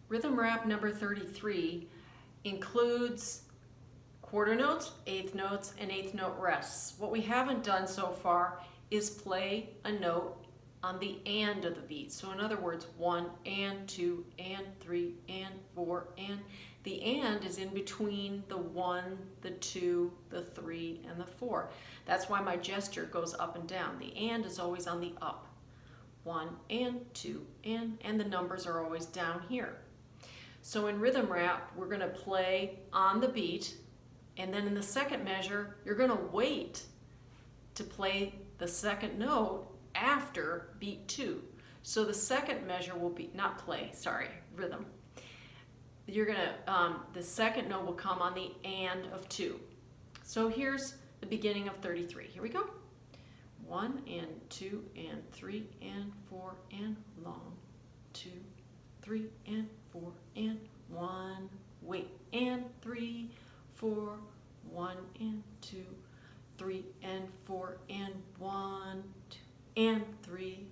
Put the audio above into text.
Rhythm rap number 33 includes quarter notes, eighth notes, and eighth note rests. What we haven't done so far is play a note on the and of the beat. So in other words, 1 and 2 and 3 and 4 and. The and is in between the 1, the 2, the 3, and the 4. That's why my gesture goes up and down. The and is always on the up. 1 and 2 and the numbers are always down here. So in rhythm rap, we're going to play on the beat, and then in the second measure, you're going to wait to play the second note after beat 2. So the second measure will be, not play, sorry, rhythm. You're going to, the second note will come on the and of 2. So here's the beginning of 33. Here we go. 1 and 2 and 3 and 4 and long. 2, 3 and 4 and 1. Wait and 3, 4, 1 and 2, 3 and 4 and 1, 2 and 3,